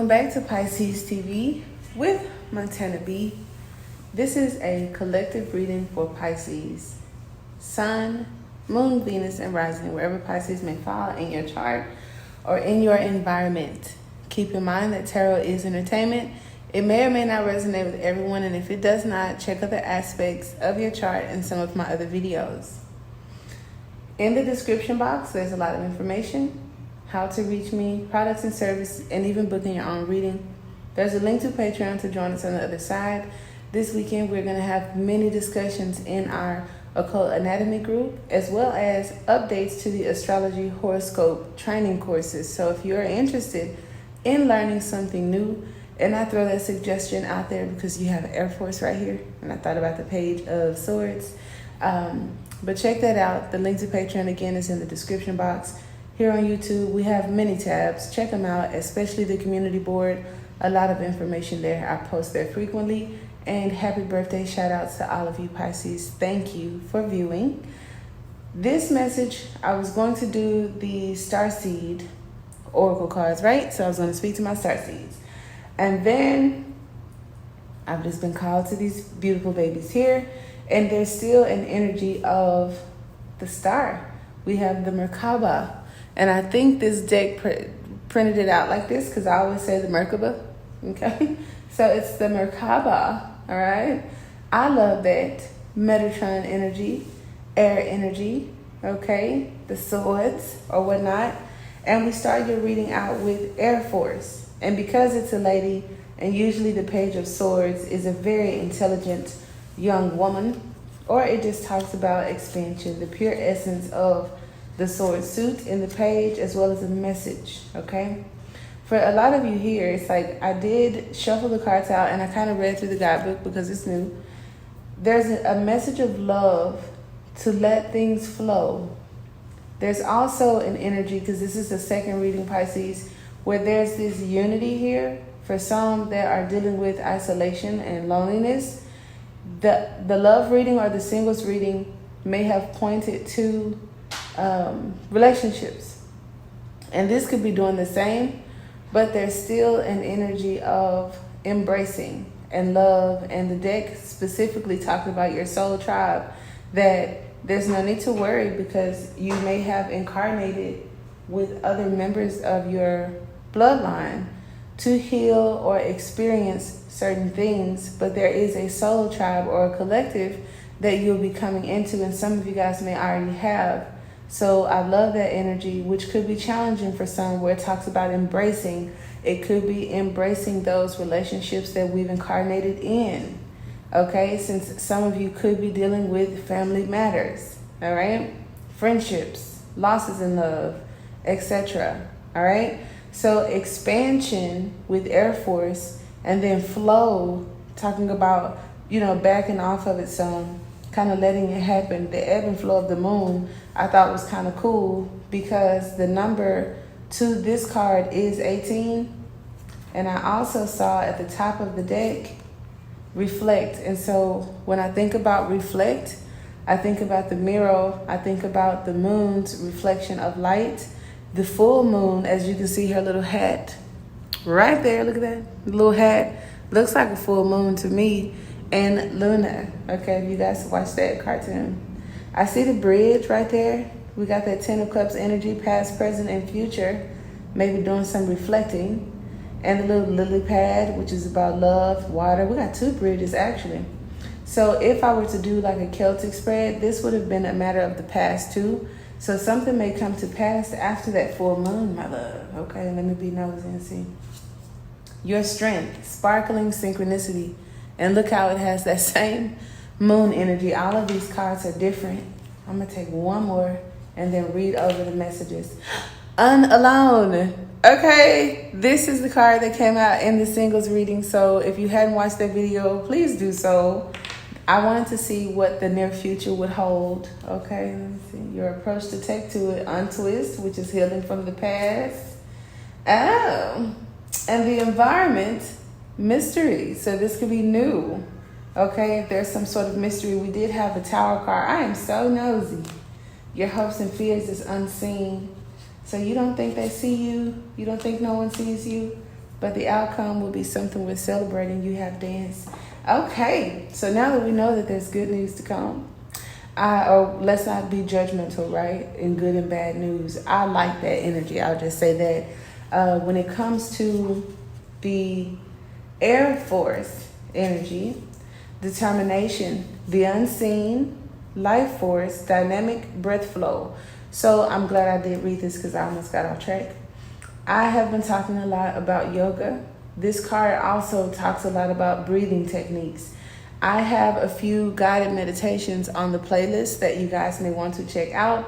back to Pisces TV with Montana B. This is a collective reading for Pisces, Sun, Moon, Venus, and Rising, wherever Pisces may fall in your chart or in your environment. Keep in mind that tarot is entertainment. It may or may not resonate with everyone, and if it does not, check other aspects of your chart and some of my other videos. In the description box, there's a lot of information, how to reach me, products and services, and even booking your own reading. There's a link to Patreon to join us on the other side. This weekend, we're going to have many discussions in our occult anatomy group, as well as updates to the astrology horoscope training courses. So if you're interested in learning something new, and I throw that suggestion out there because you have Air Force right here, and I thought about the Page of Swords. But check that out. The link to Patreon, again, is in the description box. Here on YouTube, we have many tabs. Check them out, especially the community board. A lot of information there. I post there frequently. And happy birthday shout outs to all of you Pisces. Thank you for viewing. This message, I was going to do the Starseed Oracle cards, right? So I was going to speak to my Starseeds. And then I've just been called to these beautiful babies here. And there's still an energy of the star. We have the Merkaba. And I think this deck printed it out like this because I always say the Merkaba. Okay? So it's the Merkaba. All right? I love that. Metatron energy, air energy. Okay? The swords or whatnot. And we start your reading out with Air Force. And because it's a lady, and usually the Page of Swords is a very intelligent young woman, or it just talks about expansion, the pure essence of the sword suit in the page, as well as a message, okay? For a lot of you here, it's like I did shuffle the cards out and I kind of read through the guidebook because it's new. There's a message of love to let things flow. There's also an energy, because this is the second reading, Pisces, where there's this unity here. For some that are dealing with isolation and loneliness, the love reading or the singles reading may have pointed to relationships. And this could be doing the same, but there's still an energy of embracing and love. And the deck specifically talked about your soul tribe, that there's no need to worry because you may have incarnated with other members of your bloodline to heal or experience certain things, but there is a soul tribe or a collective that you'll be coming into, and some of you guys may already have. So I love that energy, which could be challenging for some, where it talks about embracing. It could be embracing those relationships that we've incarnated in, okay? Since some of you could be dealing with family matters, all right? Friendships, losses in love, etc., all right? So expansion with Air Force, and then flow, talking about, backing off of it some, kind of letting it happen. The ebb and flow of the moon, I thought was kind of cool because the number to this card is 18. And I also saw at the top of the deck, reflect. And so when I think about reflect, I think about the mirror. I think about the moon's reflection of light. The full moon, as you can see her little hat right there, look at that little hat, looks like a full moon to me. And Luna, okay, if you guys watch that cartoon. I see the bridge right there. We got that 10 of Cups energy, past, present, and future, maybe doing some reflecting. And the little lily pad, which is about love, water. We got two bridges, actually. So if I were to do like a Celtic spread, this would have been a matter of the past, too. So something may come to pass after that full moon, my love. Okay, let me be nosy and see. Your strength, sparkling synchronicity. And look how it has that same moon energy. All of these cards are different. I'm going to take one more and then read over the messages. Unalone. Okay, this is the card that came out in the singles reading. So if you hadn't watched that video, please do so. I wanted to see what the near future would hold. Okay, let me see. Your approach to take to it, untwist, which is healing from the past. Oh, and the environment, mystery. So this could be new. Okay, if there's some sort of mystery. We did have a tower card. I am so nosy. Your hopes and fears is unseen. So you don't think they see you. You don't think no one sees you. but the outcome will be something worth celebrating. You have danced. Okay, so now that we know that there's good news to come, or let's not be judgmental, right? In good and bad news, I like that energy. I'll just say that when it comes to the Air Force energy, determination, the unseen, life force, dynamic breath flow. So I'm glad I did read this because I almost got off track. I have been talking a lot about yoga. This card also talks a lot about breathing techniques. I have a few guided meditations on the playlist that you guys may want to check out,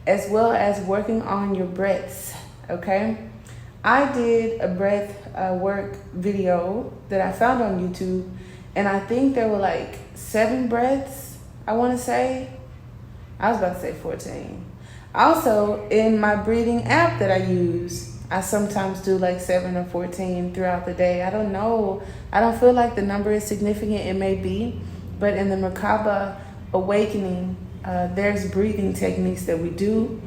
as well as working on your breaths, okay? I did a breath work video that I found on YouTube, and I think there were like 7 breaths, I want to say. I was about to say 14. Also, in my breathing app that I use, I sometimes do like 7 or 14 throughout the day. I don't know. I don't feel like the number is significant. It may be. But in the Merkaba Awakening, there's breathing techniques that we do.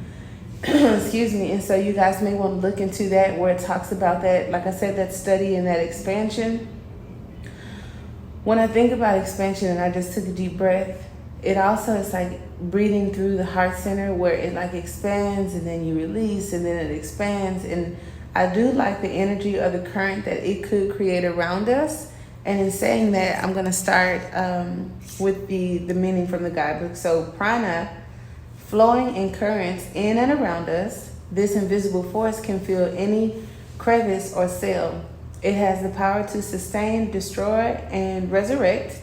Excuse me. And so you guys may want to look into that, where it talks about that. Like I said, that study and that expansion. When I think about expansion and I just took a deep breath, it also is like breathing through the heart center, where it like expands and then you release and then it expands. And I do like the energy or the current that it could create around us. And in saying that, I'm going to start with the meaning from the guidebook. So prana, flowing in currents in and around us. This invisible force can fill any crevice or cell. It has the power to sustain, destroy, and resurrect.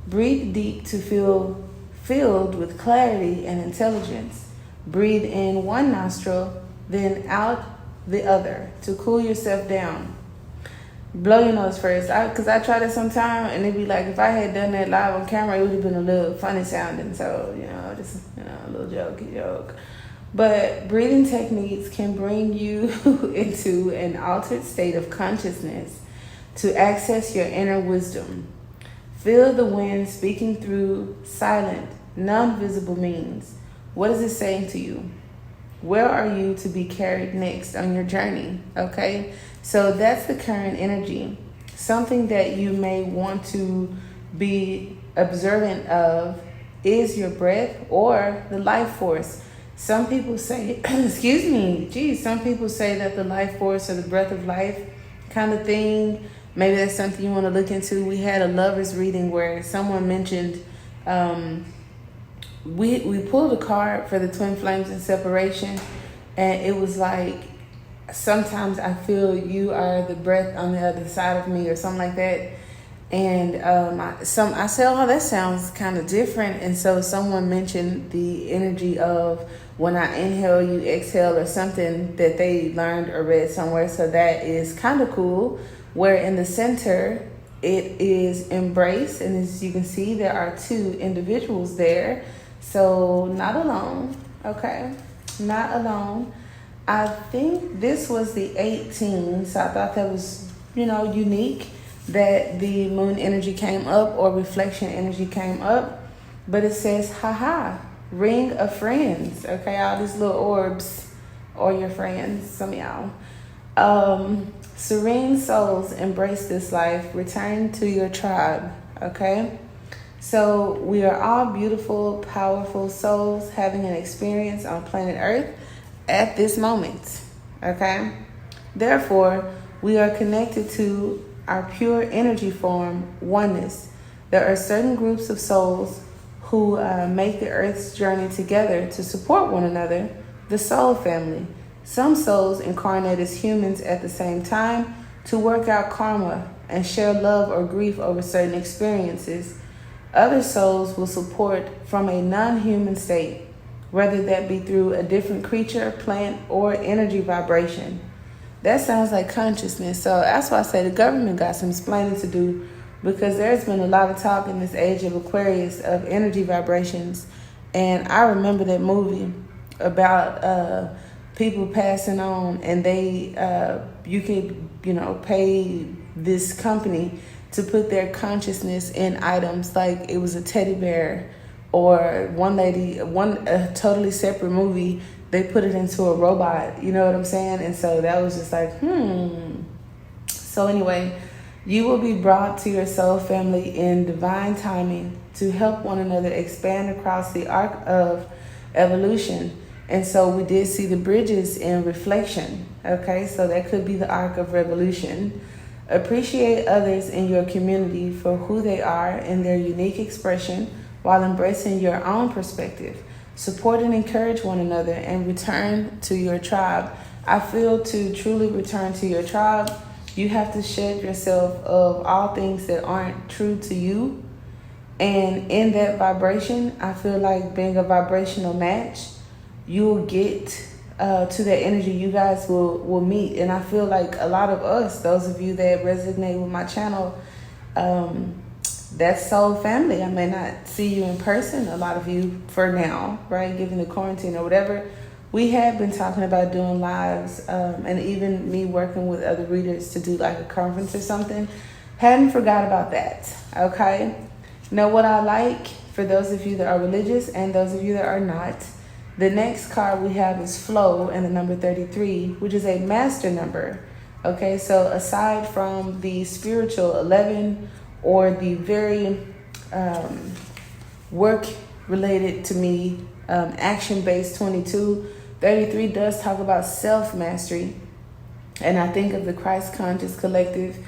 Breathe deep to feel filled with clarity and intelligence. Breathe in one nostril, then out the other to cool yourself down. Blow your nose first, because I try that sometime, and it'd be like, if I had done that live on camera, it would have been a little funny sounding. So, just a little joke. But breathing techniques can bring you into an altered state of consciousness to access your inner wisdom. Feel the wind speaking through silent, non-visible means. What is it saying to you? Where are you to be carried next on your journey? Okay, so that's the current energy. Something that you may want to be observant of is your breath or the life force. Some people say, some people say that the life force or the breath of life kind of thing, maybe that's something you want to look into. We had a lover's reading where someone mentioned, we pulled a card for the twin flames and separation, and it was like, sometimes I feel you are the breath on the other side of me or something like that. And I said, oh, that sounds kind of different. And so someone mentioned the energy of when I inhale, you exhale, or something that they learned or read somewhere. So that is kind of cool. Where in the center, it is embrace. And as you can see, there are 2 individuals there. So not alone, okay? Not alone. I think this was the 18, so I thought that was, unique that the moon energy came up or reflection energy came up. But it says, haha, ring of friends, okay? All these little orbs or your friends, some of y'all. Serene souls embrace this life. Return to your tribe, okay? So we are all beautiful, powerful souls having an experience on planet Earth at this moment, okay? Therefore, we are connected to our pure energy form, oneness. There are certain groups of souls who make the Earth's journey together to support one another, the soul family. Some souls incarnate as humans at the same time to work out karma and share love or grief over certain experiences. Other souls will support from a non-human state, whether that be through a different creature, plant, or energy vibration. That sounds like consciousness. So that's why I say the government got some explaining to do, because there's been a lot of talk in this age of Aquarius of energy vibrations. And I remember that movie about people passing on, and they you could pay this company to put their consciousness in items, like it was a teddy bear, or a totally separate movie, they put it into a robot, you know what I'm saying? And so that was just like, So anyway, you will be brought to your soul family in divine timing to help one another expand across the arc of evolution. And so we did see the bridges in reflection. Okay, so that could be the arc of revolution. Appreciate others in your community for who they are and their unique expression while embracing your own perspective. Support and encourage one another and return to your tribe. I feel to truly return to your tribe, you have to shed yourself of all things that aren't true to you. And in that vibration, I feel like being a vibrational match, you'll get to that energy. You guys will meet. And I feel like a lot of us, those of you that resonate with my channel, that's soul family. I may not see you in person, a lot of you for now, right? Given the quarantine or whatever. We have been talking about doing lives, and even me working with other readers to do like a conference or something. Hadn't forgot about that, okay? Now what I like, for those of you that are religious and those of you that are not, the next card we have is Flow and the number 33, which is a master number, okay? So aside from the spiritual 11 or the very work related to me, action-based 22, 33 does talk about self-mastery. And I think of the Christ Conscious Collective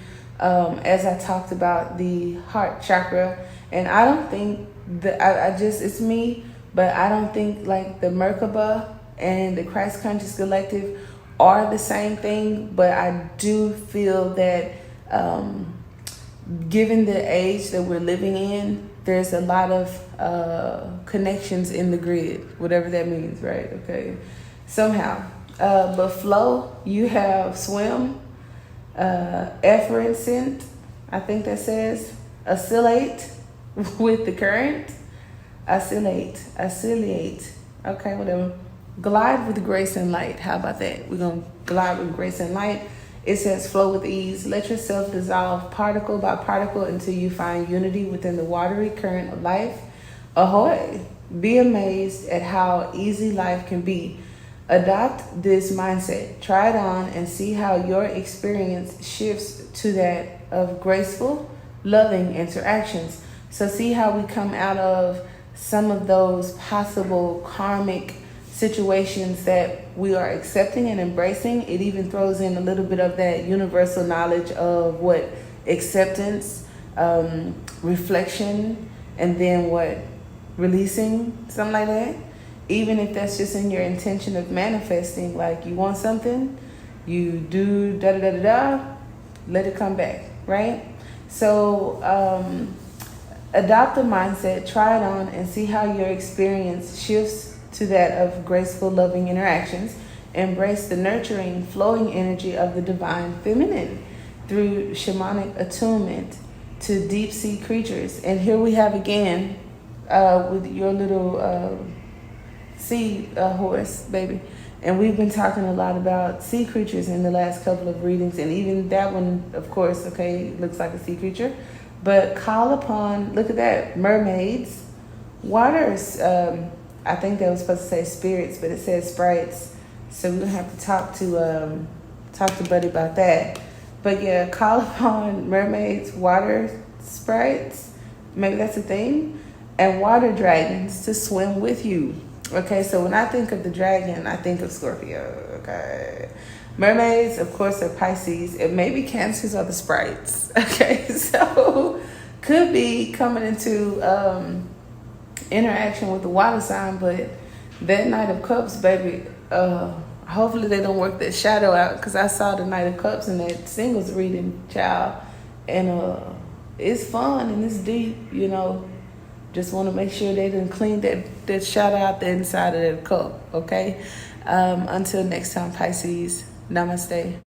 as I talked about the heart chakra. And I don't think that, it's me, but I don't think like the Merkaba and the Christ Conscious Collective are the same thing. But I do feel that given the age that we're living in, there's a lot of connections in the grid, whatever that means, right? Okay, somehow. But flow, you have swim, effervescent, I think that says, oscillate with the current, oscillate, okay, whatever. Glide with grace and light. How about that? We're going to glide with grace and light. It says flow with ease. Let yourself dissolve particle by particle until you find unity within the watery current of life. Ahoy! Be amazed at how easy life can be. Adopt this mindset. Try it on and see how your experience shifts to that of graceful, loving interactions. So see how we come out of some of those possible karmic situations that we are accepting and embracing. It even throws in a little bit of that universal knowledge of what acceptance, reflection, and then what releasing, something like that. Even if that's just in your intention of manifesting, like you want something, you do da da da da da, let it come back, right? So adopt a mindset, try it on, and see how your experience shifts to that of graceful, loving interactions. Embrace the nurturing, flowing energy of the divine feminine through shamanic attunement to deep sea creatures. And here we have again with your little sea horse, baby. And we've been talking a lot about sea creatures in the last couple of readings. And even that one, of course, okay, looks like a sea creature. But call upon, look at that, mermaids, waters. I think that was supposed to say spirits, but it says sprites. So we're gonna have to talk to Buddy about that. But yeah, call upon mermaids, water sprites, maybe that's a thing, and water dragons to swim with you. Okay, so when I think of the dragon, I think of Scorpio. Okay, mermaids, of course, are Pisces, and maybe Cancers are the sprites. Okay, so could be coming into interaction with the water sign. But that Knight of Cups, baby, hopefully they don't work that shadow out, because I saw the Knight of Cups in that singles reading, child, and it's fun and it's deep, you know. Just want to make sure they didn't clean that shadow out the inside of that cup, okay? Until next time, Pisces, namaste.